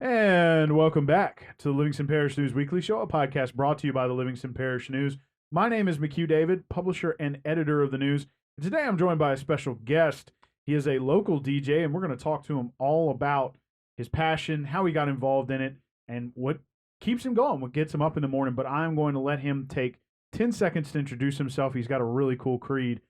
And welcome back to the Livingston Parish News Weekly Show, a podcast brought to you by the Livingston Parish News. My name is McHugh David, publisher and editor of the news. And today I'm joined by a special guest. He is a local DJ, and we're going to talk to him all about his passion, how he got involved in it, and what keeps him going, what gets him up in the morning. But I'm going to let him take 10 seconds to introduce himself. He's got a really cool creed.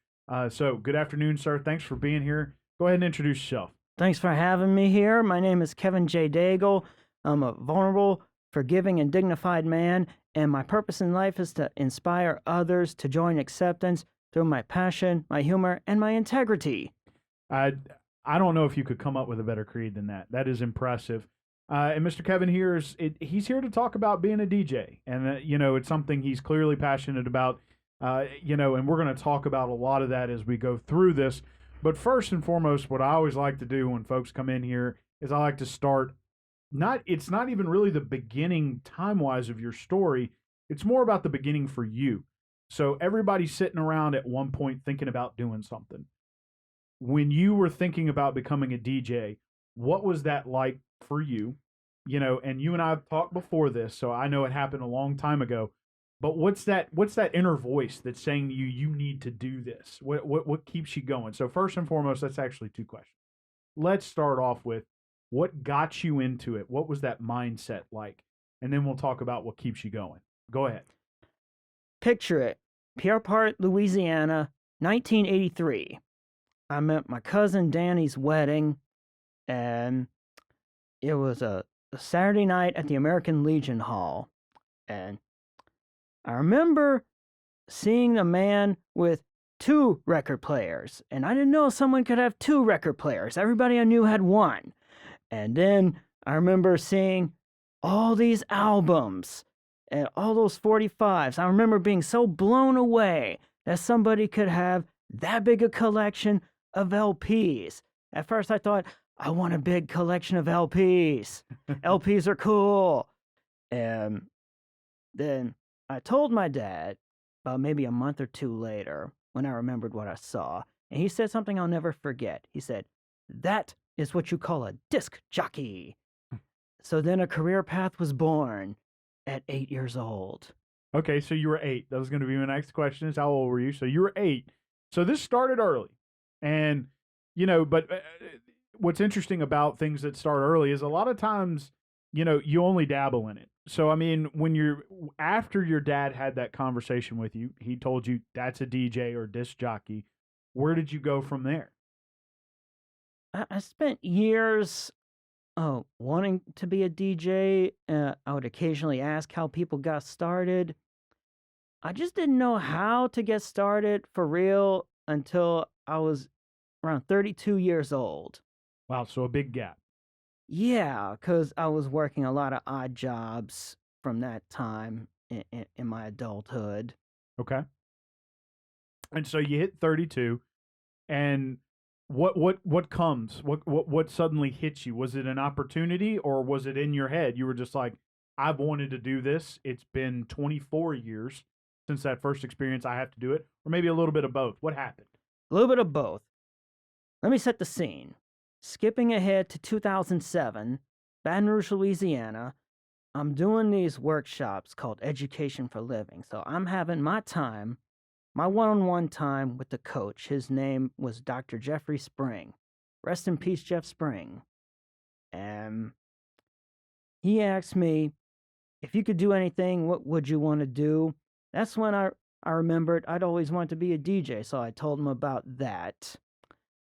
So good afternoon, sir. Thanks for being here. Go ahead and introduce yourself. Thanks for having me here. My name is Kevin Daigle. I'm a vulnerable, forgiving, and dignified man, and my purpose in life is to inspire others to join acceptance through my passion, my humor, and my integrity. I don't know if you could come up with a better creed than that. That is impressive. And Mr. Kevin here he's here to talk about being a DJ, and it's something he's clearly passionate about. And we're going to talk about a lot of that as we go through this. But first and foremost, what I always like to do when folks come in here is I like to start, it's not even really the beginning time-wise of your story. It's more about the beginning for you. So everybody's sitting around at one point thinking about doing something. When you were thinking about becoming a DJ, what was that like for you? And you and I have talked before this, so I know it happened a long time ago. But what's that inner voice that's saying to you, you need to do this? What keeps you going? So first and foremost, that's actually two questions. Let's start off with what got you into it? What was that mindset like? And then we'll talk about what keeps you going. Go ahead. Picture it. Pierrepont, Louisiana, 1983. I'm at my cousin Danny's wedding, and it was a Saturday night at the American Legion Hall. And I remember seeing a man with two record players, and I didn't know someone could have two record players. Everybody I knew had one. And then I remember seeing all these albums and all those 45s. I remember being so blown away that somebody could have that big a collection of LPs. At first I thought, I want a big collection of LPs. LPs are cool. And then I told my dad about maybe a month or two later when I remembered what I saw, and he said something I'll never forget. He said, "That is what you call a disc jockey." So then a career path was born at 8 years old. Okay, so you were 8. That was going to be my next question is how old were you? So you were 8. So this started early. And, but what's interesting about things that start early is a lot of times, you only dabble in it. So, I mean, after your dad had that conversation with you, he told you that's a DJ or disc jockey. Where did you go from there? I spent years wanting to be a DJ. I would occasionally ask how people got started. I just didn't know how to get started for real until I was around 32 years old. Wow, so a big gap. Yeah, because I was working a lot of odd jobs from that time in my adulthood. Okay. And so you hit 32, and what comes? What suddenly hits you? Was it an opportunity, or was it in your head? You were just like, I've wanted to do this. It's been 24 years since that first experience. I have to do it. Or maybe a little bit of both. What happened? A little bit of both. Let me set the scene. Skipping ahead to 2007, Baton Rouge, Louisiana, I'm doing these workshops called Education for Living. So I'm having my one-on-one time with the coach. His name was Dr. Jeffrey Spring. Rest in peace, Jeff Spring. And he asked me, if you could do anything, what would you want to do? That's when I remembered I'd always wanted to be a DJ. So I told him about that.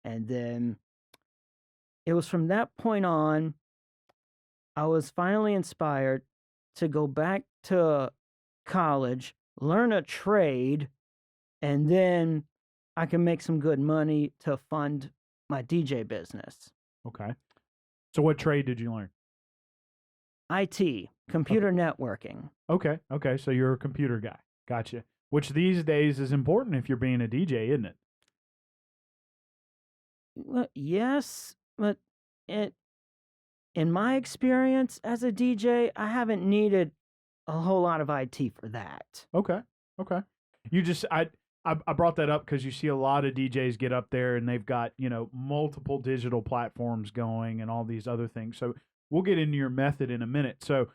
And then it was from that point on, I was finally inspired to go back to college, learn a trade, and then I can make some good money to fund my DJ business. Okay. So what trade did you learn? IT, computer networking. Okay. So you're a computer guy. Gotcha. Which these days is important if you're being a DJ, isn't it? Well, yes, but in my experience as a DJ, I haven't needed a whole lot of IT for that. Okay. You just I brought that up because you see a lot of DJs get up there and they've got multiple digital platforms going and all these other things. So we'll get into your method in a minute. So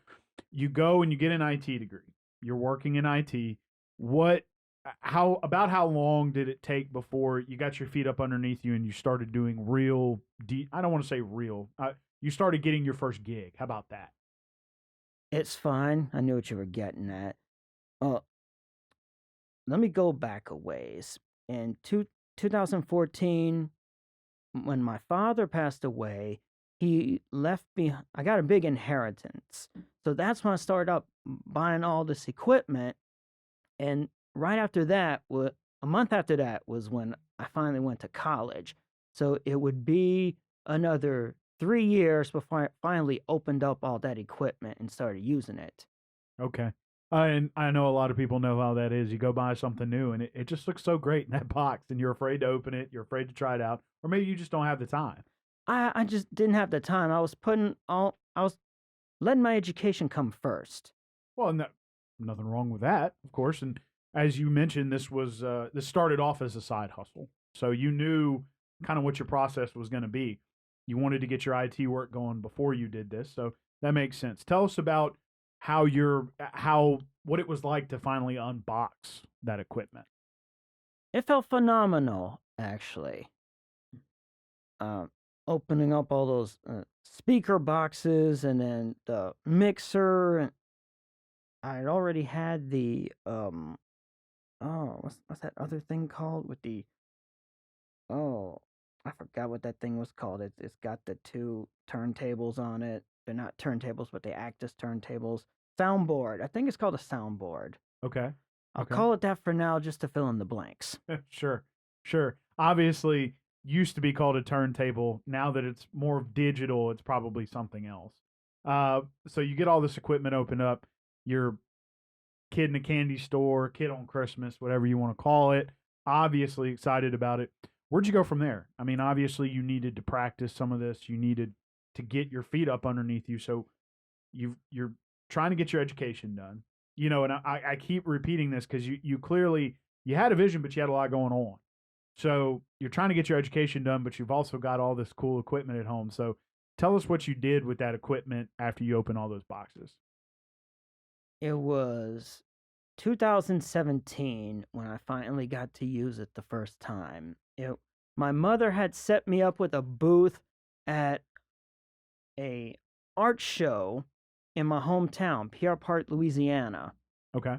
you go and you get an IT degree. You're working in IT. What how long did it take before you got your feet up underneath you and you started doing real I don't want to say real. You started getting your first gig. How about that? It's fine. I knew what you were getting at. Uh, Let me go back a ways. In 2014, when my father passed away, he left me. I got a big inheritance. So that's when I started up buying all this equipment. And right after that, a month after that was when I finally went to college. So it would be another 3 years before I finally opened up all that equipment and started using it. Okay. And I know a lot of people know how that is. You go buy something new and it just looks so great in that box and you're afraid to open it. You're afraid to try it out. Or maybe you just don't have the time. I just didn't have the time. I was letting my education come first. Well, nothing wrong with that, of course. And as you mentioned, this started off as a side hustle. So you knew kind of what your process was going to be. You wanted to get your IT work going before you did this. So that makes sense. Tell us about how what it was like to finally unbox that equipment. It felt phenomenal, actually. Uh, Opening up all those speaker boxes and then the mixer, and I had already had the oh, what's that other thing called with the oh, I forgot what that thing was called. It's got the two turntables on it. They're not turntables, but they act as turntables. Soundboard. I think it's called a soundboard. Okay. I'll Okay. call it that for now, just to fill in the blanks. Sure. Sure. Obviously, used to be called a turntable. Now that it's more digital, it's probably something else. So you get all this equipment opened up. You're kid in a candy store, kid on Christmas, whatever you want to call it. Obviously excited about it. Where'd you go from there? I mean, obviously you needed to practice some of this. You needed to get your feet up underneath you. So you're trying to get your education done. You know, and I keep repeating this because you clearly you had a vision, but you had a lot going on. So you're trying to get your education done, but you've also got all this cool equipment at home. So tell us what you did with that equipment after you open all those boxes. It was 2017 when I finally got to use it the first time. My mother had set me up with a booth at a art show in my hometown, Pierre Part, Louisiana. Okay.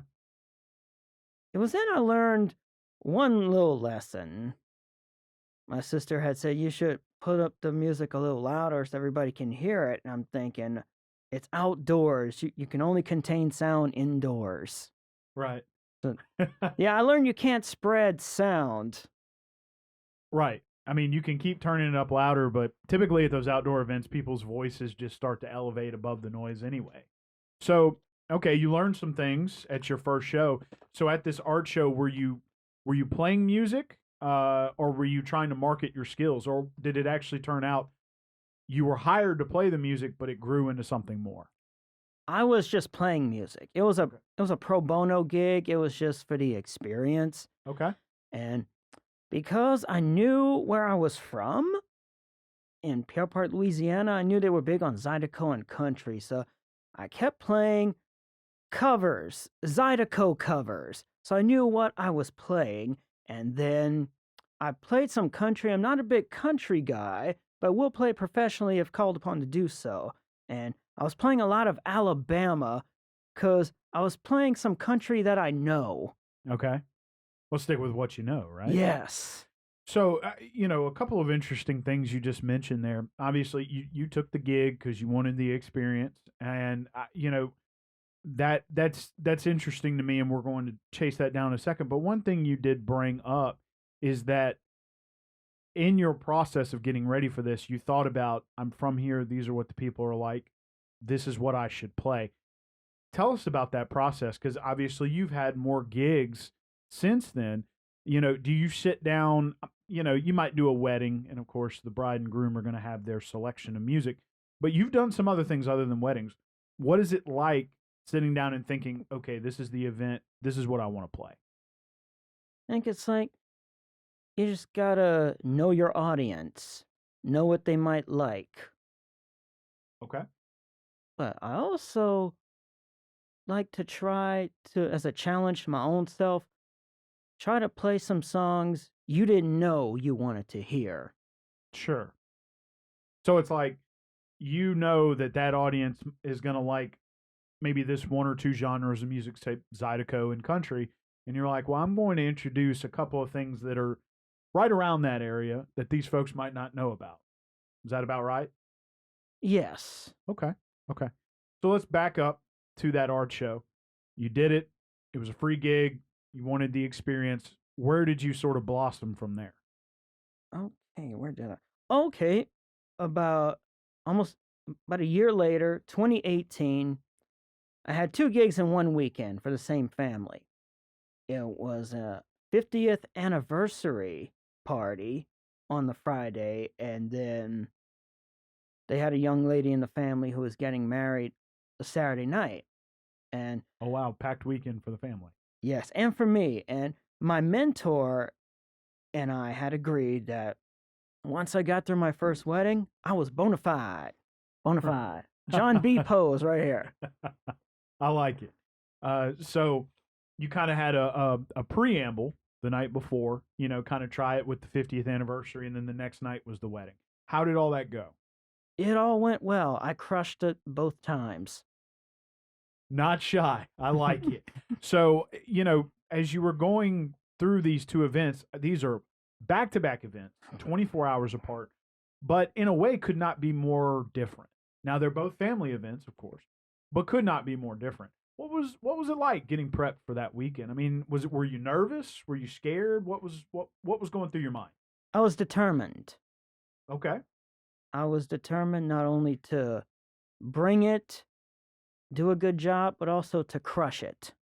It was then I learned one little lesson. My sister had said, you should put up the music a little louder so everybody can hear it. And I'm thinking, it's outdoors. You can only contain sound indoors. Right. So, yeah, I learned you can't spread sound. Right. I mean, you can keep turning it up louder, but typically at those outdoor events, people's voices just start to elevate above the noise anyway. So, okay, you learned some things at your first show. So at this art show, were you playing music, or were you trying to market your skills, or did it actually turn out you were hired to play the music, but it grew into something more? I was just playing music. It was a pro bono gig. It was just for the experience. Okay. And because I knew where I was from in Pierre Part, Louisiana, I knew they were big on Zydeco and country. So I kept playing covers, Zydeco covers. So I knew what I was playing. And then I played some country. I'm not a big country guy, but I will play professionally if called upon to do so. And I was playing a lot of Alabama because I was playing some country that I know. Okay. We'll stick with what you know, right? Yes. So, a couple of interesting things you just mentioned there. Obviously, you took the gig because you wanted the experience, and that's interesting to me, and we're going to chase that down in a second. But one thing you did bring up is that in your process of getting ready for this, you thought about, I'm from here, these are what the people are like, this is what I should play. Tell us about that process, because obviously you've had more gigs since then. Do you sit down, you might do a wedding, and of course the bride and groom are going to have their selection of music, but you've done some other things other than weddings. What is it like sitting down and thinking, okay, this is the event, this is what I want to play? I think it's like you just gotta know your audience, know what they might like. Okay. but I also like to try to, as a challenge to my own self, try to play some songs you didn't know you wanted to hear. Sure. So it's like you know that that audience is going to like maybe this one or two genres of music, say Zydeco and country, and you're like, well, I'm going to introduce a couple of things that are right around that area that these folks might not know about. Is that about right? Yes. Okay. Okay. So let's back up to that art show. You did it. It was a free gig. You wanted the experience. Where did you sort of blossom from there? Okay, where did I? Okay, about almost about a year later, 2018, I had two gigs in one weekend for the same family. It was a 50th anniversary party on the Friday, and then they had a young lady in the family who was getting married the Saturday night. And Oh wow, packed weekend for the family. yes, and for me, and my mentor and I had agreed that once I got through my first wedding, I was bona fide. Bona fide. John B. Pose right here. I like it. So you kind of had a preamble the night before, you know, kind of try it with the 50th anniversary, and then the next night was the wedding. How did all that go? It all went well. I crushed it both times. Not shy. I like it. So, you know, as you were going through these two events, these are back to back events, 24 hours apart, but in a way could not be more different. Now, they're both family events, of course, but could not be more different. What was it like getting prepped for that weekend? I mean, were you nervous? Were you scared? What was going through your mind? I was determined. Okay. I was determined not only to bring it, do a good job, but also to crush it.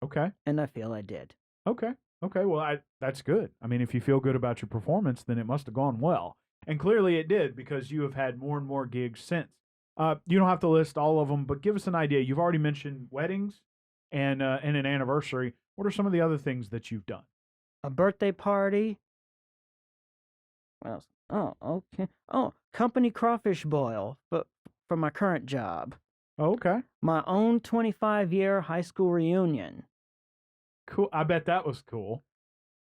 Okay. And I feel I did. Okay. Okay. Well, that's good. I mean, if you feel good about your performance, then it must have gone well. And clearly it did because you have had more and more gigs since. You don't have to list all of them, but give us an idea. You've already mentioned weddings and an anniversary. What are some of the other things that you've done? A birthday party. What else? Oh, okay. Oh, company crawfish boil for my current job. Oh, okay. My own 25-year high school reunion. Cool. I bet that was cool.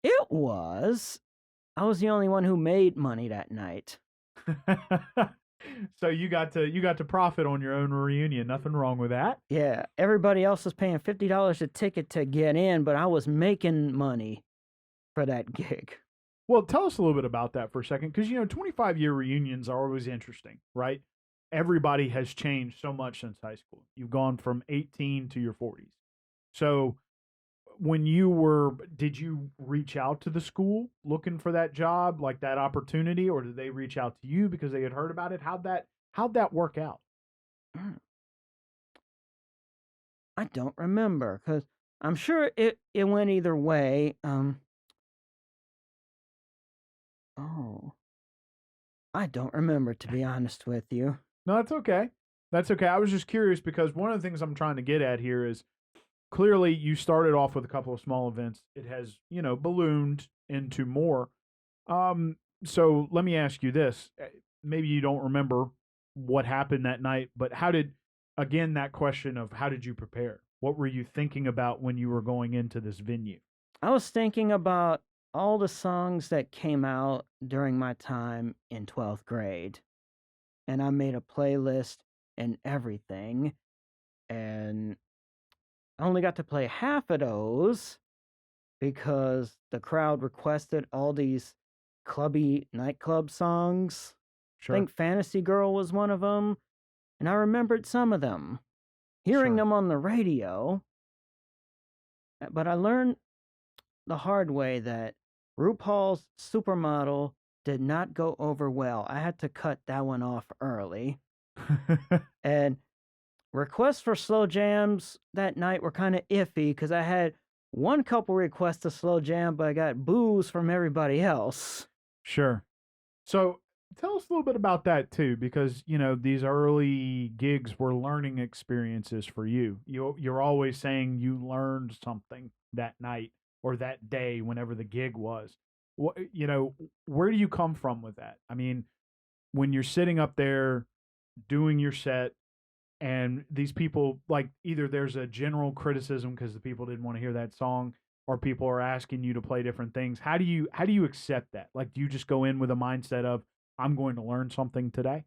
It was. I was the only one who made money that night. So you got to profit on your own reunion. Nothing wrong with that. Yeah, everybody else was paying $50 a ticket to get in, but I was making money for that gig. Well, tell us a little bit about that for a second, because 25-year reunions are always interesting, right? Everybody has changed so much since high school. You've gone from 18 to your 40s. So did you reach out to the school looking for that job, like that opportunity, or did they reach out to you because they had heard about it? How'd that work out? Mm, I don't remember because I'm sure it went either way. Oh, I don't remember, to be honest with you. No, that's okay. That's okay. I was just curious because one of the things I'm trying to get at here is clearly you started off with a couple of small events. It has, ballooned into more. So let me ask you this. Maybe you don't remember what happened that night, but again, that question of how did you prepare? What were you thinking about when you were going into this venue? I was thinking about all the songs that came out during my time in 12th grade, and I made a playlist and everything, and I only got to play half of those because the crowd requested all these clubby nightclub songs. I Sure. think Fantasy Girl was one of them, and I remembered some of them, hearing Sure. them on the radio. But I learned the hard way that RuPaul's Supermodel did not go over well. I had to cut that one off early. And requests for slow jams that night were kind of iffy because I had one couple requests to slow jam, but I got boos from everybody else. Sure. So tell us a little bit about that too, because these early gigs were learning experiences for you. You're always saying you learned something that night or that day, whenever the gig was. Where do you come from with that? I mean, when you're sitting up there doing your set, and these people, like, either there's a general criticism because the people didn't want to hear that song, or people are asking you to play different things. How do you accept that? Like, do you just go in with a mindset of, I'm going to learn something today?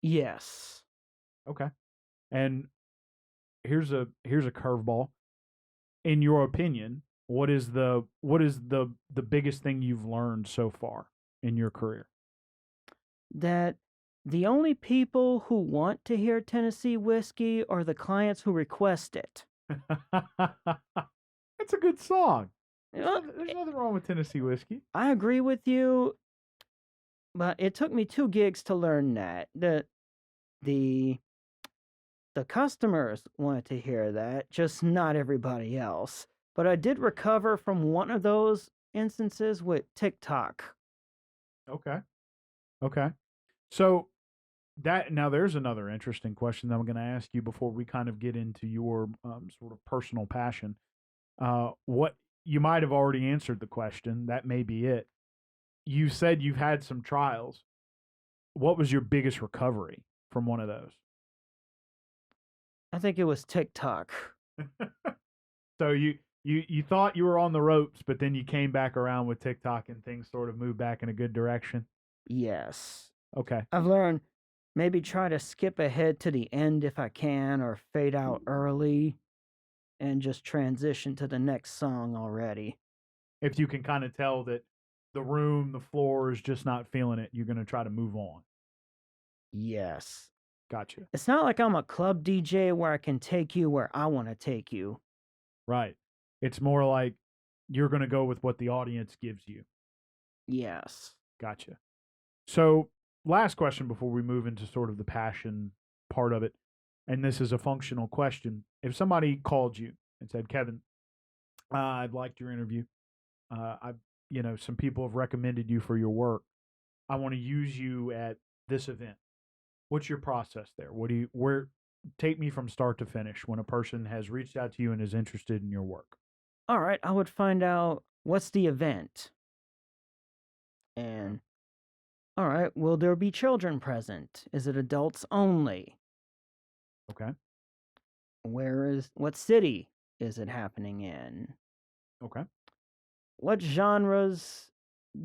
Yes. Okay. And here's a curveball. In your opinion, what is the biggest thing you've learned so far in your career? That the only people who want to hear Tennessee whiskey are the clients who request it. That's a good song. There's Uh, nothing, there's nothing wrong with Tennessee whiskey. I agree with you, but it took me 2 gigs to learn that. The the customers wanted to hear that, just not everybody else. But I did recover from one of those instances with TikTok. Okay. Okay. So that now there's another interesting question that I'm going to ask you before we kind of get into your sort of personal passion. What you might have already answered the question. That may be it. You said you've had some trials. What was your biggest recovery from one of those? I think it was TikTok. So you thought you were on the ropes, but then you came back around with TikTok and things sort of moved back in a good direction. Yes. Okay. I've learned maybe try to skip ahead to the end if I can, or fade out early and just transition to the next song already. If you can kind of tell that the room, the floor is just not feeling it, you're going to try to move on. Yes. Gotcha. It's not like I'm a club DJ where I can take you where I want to take you. Right. It's more like you're going to go with what the audience gives you. Yes. Gotcha. So, last question before we move into sort of the passion part of it. And this is a functional question. If somebody called you and said, Kevin, I'd liked your interview. Some people have recommended you for your work. I want to use you at this event. What's your process there? Take me from start to finish when a person has reached out to you and is interested in your work. All right. I would find out what's the event. And, all right, will there be children present? Is it adults only? Okay. What city is it happening in? Okay. What genres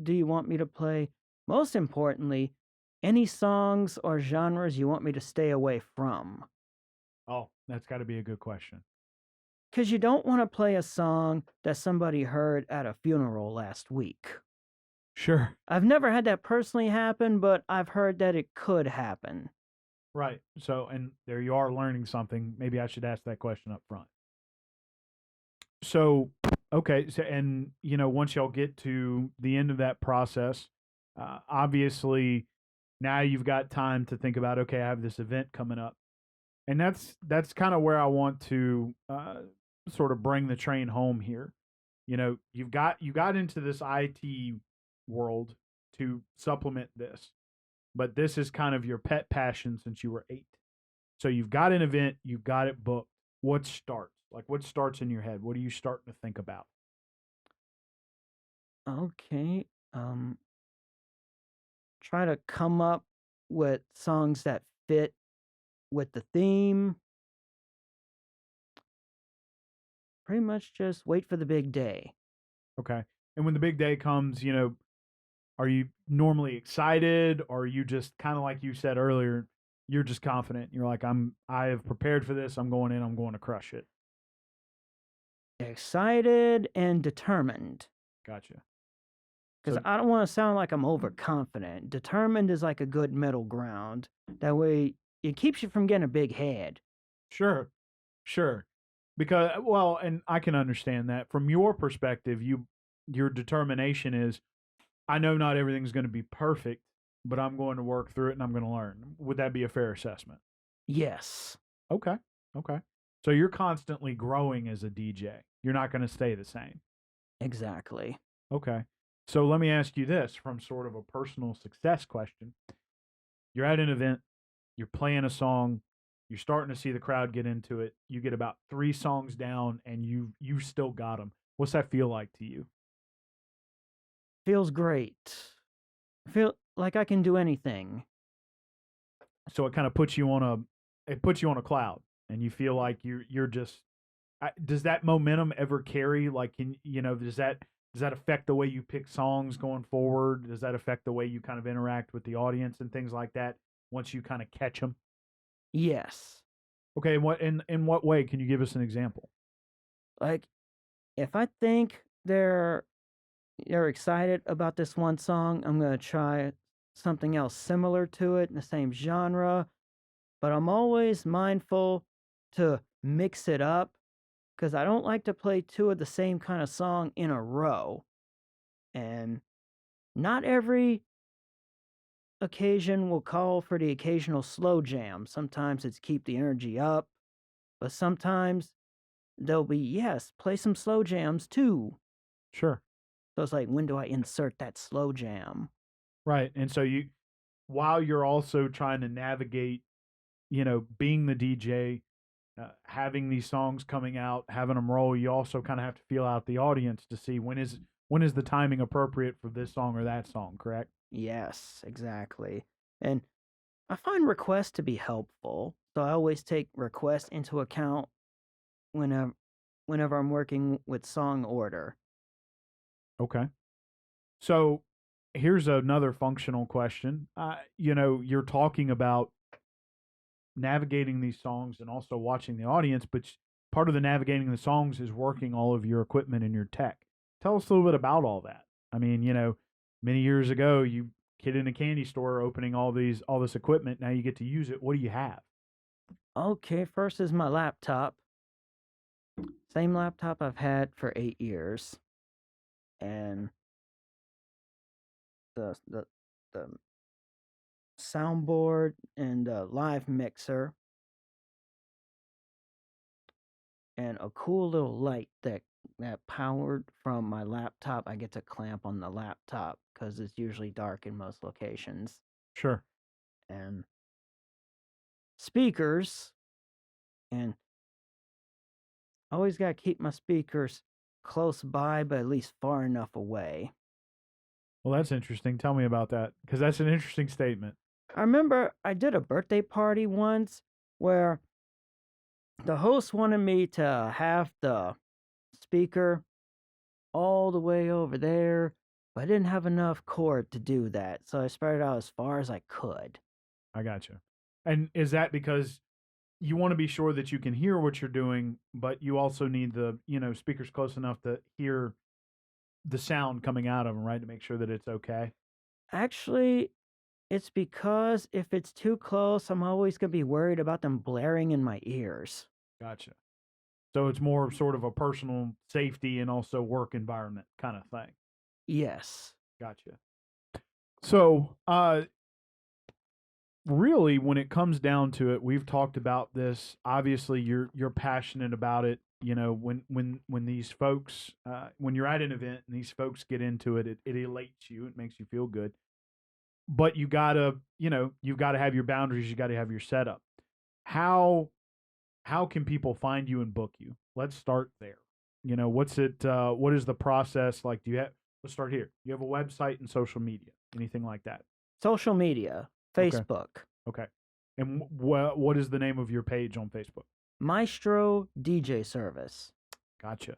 do you want me to play? Most importantly, any songs or genres you want me to stay away from. Oh, that's got to be a good question. Because you don't want to play a song that somebody heard at a funeral last week. Sure. I've never had that personally happen, but I've heard that it could happen. Right. So, and there you are learning something. Maybe I should ask that question up front. So, okay. So, and, once y'all get to the end of that process, obviously now you've got time to think about, okay, I have this event coming up. And that's kind of where I want to sort of bring the train home here. You got into this IT world to supplement this, but this is kind of your pet passion since you were 8. So you've got an event, you've got it booked. What starts? Like, what starts in your head? What are you starting to think about? Okay. Try to come up with songs that fit with the theme. Pretty much just wait for the big day. Okay. And when the big day comes, are you normally excited, or are you just kind of like you said earlier, you're just confident? You're like, I have prepared for this. I'm going in. I'm going to crush it. Excited and determined. Gotcha. Because So I don't want to sound like I'm overconfident. Determined is like a good middle ground. That way, it keeps you from getting a big head. sure, sure. Because, well, and I can understand that from your perspective. Your determination is, I know not everything's going to be perfect, but I'm going to work through it and I'm going to learn. Would that be a fair assessment? Yes, Okay. Okay. So you're constantly growing as a DJ. You're not going to stay the same. exactly. Okay. So let me ask you this from sort of a personal success question. You're at an event, you're playing a song, you're starting to see the crowd get into it. You get about 3 songs down and you still got them. What's that feel like to you? Feels great. Feel like I can do anything. So it kind of puts you on it puts you on a cloud, and you feel like you're just. Does that momentum ever carry? Like, does that affect the way you pick songs going forward? Does that affect the way you kind of interact with the audience and things like that once you kind of catch them? Yes. Okay, in what way can you give us an example? Like if I think they're excited about this one song, I'm gonna try something else similar to it in the same genre. But I'm always mindful to mix it up because I don't like to play two of the same kind of song in a row. And not every occasion will call for the occasional slow jam. Sometimes it's keep the energy up, but sometimes there'll be, yes, play some slow jams too. Sure. So it's like, when do I insert that slow jam? Right. And so while you're also trying to navigate, being the DJ, having these songs coming out, having them roll, you also kind of have to feel out the audience to see when is the timing appropriate for this song or that song, correct? Yes, exactly. And I find requests to be helpful, so I always take requests into account whenever whenever I'm working with song order. Okay. So here's another functional question. You're talking about navigating these songs and also watching the audience, but part of the navigating the songs is working all of your equipment and your tech. Tell us a little bit about all that. I mean, many years ago, you kid in a candy store opening all this equipment. Now you get to use it. What do you have? Okay, first is my laptop. Same laptop I've had for 8 years, and the soundboard and the live mixer, and a cool little light that powered from my laptop. I get to clamp on the laptop because it's usually dark in most locations, Sure. and speakers, and always got to keep my speakers close by, but at least far enough away. Well, that's interesting. Tell me about that because that's an interesting statement. I remember I did a birthday party once where the host wanted me to have the speaker all the way over there, but I didn't have enough cord to do that, so I spread it out as far as I could. I got you. And is that because you want to be sure that you can hear what you're doing, but you also need the speakers close enough to hear the sound coming out of them, right? To make sure that it's okay. Actually, it's because if it's too close, I'm always going to be worried about them blaring in my ears. Gotcha. So it's more sort of a personal safety and also work environment kind of thing. Yes. Gotcha. So, really, when it comes down to it, we've talked about this. Obviously, you're passionate about it. When these folks, when you're at an event and these folks get into it, it elates you. It makes you feel good. But you've got to have your boundaries. You got to have your setup. How can people find you and book you? Let's start there. What's it? What is the process like? Let's start here. You have a website and social media, anything like that? Social media, Okay. Facebook. Okay. And what is the name of your page on Facebook? Maestro DJ Service. Gotcha.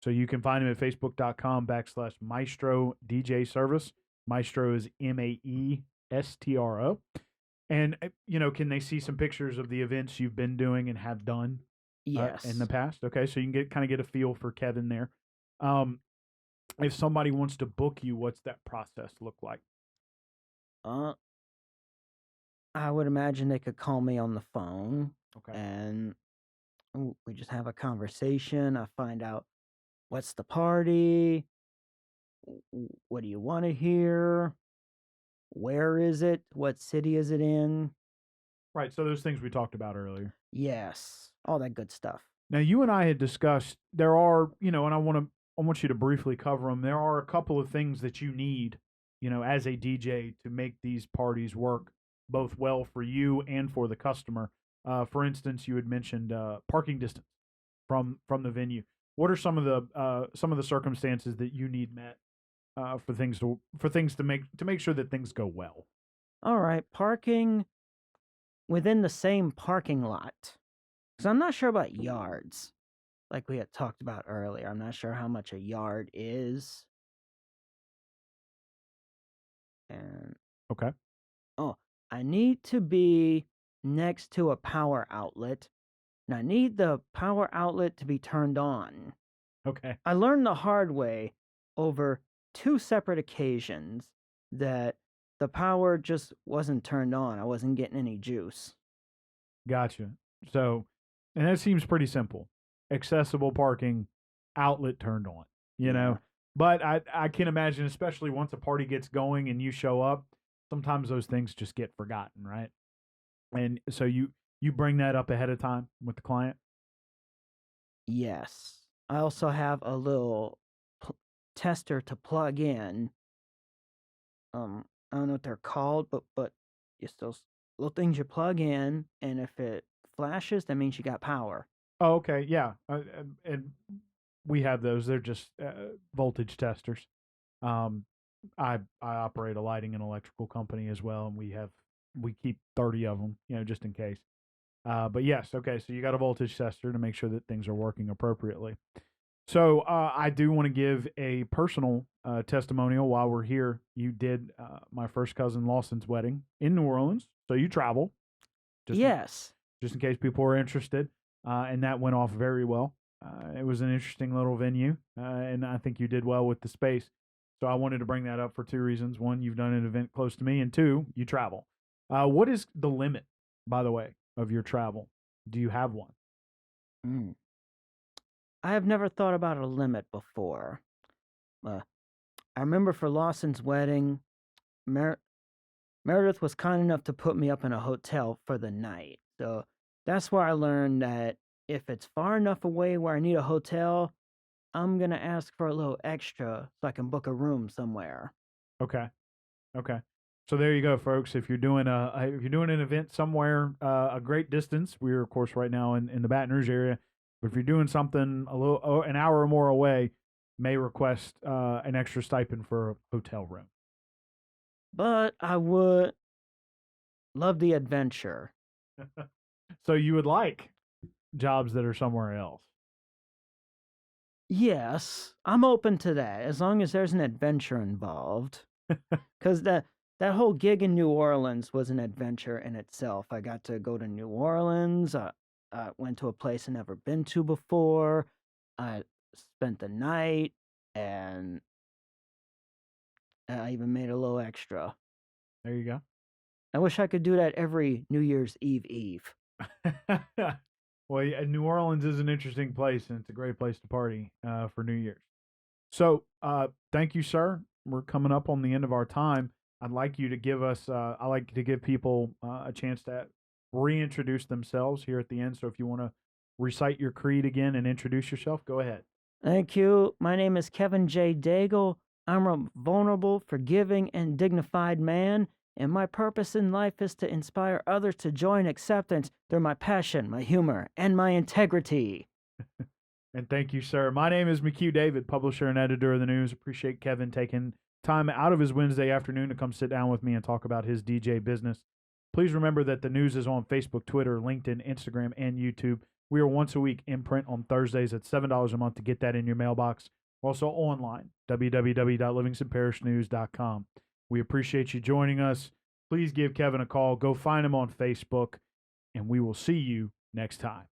So you can find him at facebook.com/Maestro DJ Service. Maestro is Maestro. And, can they see some pictures of the events you've been doing and have done Yes. in the past? Okay. So you can get a feel for Kevin there. If somebody wants to book you, what's that process look like? I would imagine they could call me on the phone. Okay. And we just have a conversation. I find out what's the party, what do you want to hear, where is it, what city is it in. Right. So those things we talked about earlier. Yes, all that good stuff. Now, you and I had discussed there are, and I want you to briefly cover them. There are a couple of things that you need, as a DJ to make these parties work both well for you and for the customer. For instance, you had mentioned parking distance from the venue. What are some of the circumstances that you need met for things to make sure that things go well? All right, parking within the same parking lot. Because I'm not sure about yards, like we had talked about earlier. I'm not sure how much a yard is. And Okay. oh, I need to be next to a power outlet, and I need the power outlet to be turned on. Okay. I learned the hard way over 2 separate occasions that the power just wasn't turned on. I wasn't getting any juice. Gotcha. So, and that seems pretty simple. Accessible parking, outlet turned on, you Yeah. know. But I can imagine, especially once a party gets going and you show up, sometimes those things just get forgotten, right? And so you bring that up ahead of time with the client. Yes. I also have a little tester to plug in. I don't know what they're called, but just those little things you plug in, and if it flashes, that means you got power. Oh, okay, yeah, and we have those. They're just voltage testers. Um, I operate a lighting and electrical company as well, and we keep 30 of them, just in case. But yes, okay, so you got a voltage tester to make sure that things are working appropriately. So I do want to give a personal testimonial while we're here. You did my first cousin Lawson's wedding in New Orleans, so you travel just Yes. just in case people are interested, and that went off very well. It was an interesting little venue, and I think you did well with the space. So I wanted to bring that up for 2 reasons. One, you've done an event close to me, and 2, you travel. What is the limit, by the way, of your travel? Do you have one? Mm. I have never thought about a limit before. Uh, I remember for Lawson's wedding, Meredith was kind enough to put me up in a hotel for the night. So that's where I learned that if it's far enough away where I need a hotel, I'm going to ask for a little extra so I can book a room somewhere. Okay. Okay. So there you go, folks. If you're doing an event somewhere a great distance, we're of course right now in the Baton Rouge area. But if you're doing something an hour or more away, may request an extra stipend for a hotel room. But I would love the adventure. So you would like jobs that are somewhere else. Yes, I'm open to that as long as there's an adventure involved. Because that whole gig in New Orleans was an adventure in itself. I got to go to New Orleans. I went to a place I'd never been to before. I spent the night, and I even made a little extra. There you go. I wish I could do that every New Year's Eve. Well, yeah, New Orleans is an interesting place, and it's a great place to party for New Year's. So, thank you, sir. We're coming up on the end of our time. I'd like you to give us, I like to give people a chance to reintroduce themselves here at the end. So, if you want to recite your creed again and introduce yourself, go ahead. Thank you. My name is Kevin J. Daigle. I'm a vulnerable, forgiving, and dignified man, and my purpose in life is to inspire others to joy and acceptance through my passion, my humor, and my integrity. And thank you, sir. My name is McHugh David, publisher and editor of the news. Appreciate Kevin taking time out of his Wednesday afternoon to come sit down with me and talk about his DJ business. Please remember that the news is on Facebook, Twitter, LinkedIn, Instagram, and YouTube. We are once a week in print on Thursdays at $7 a month to get that in your mailbox. We're also online, www.livingstonparishnews.com. We appreciate you joining us. Please give Kevin a call. Go find him on Facebook, and we will see you next time.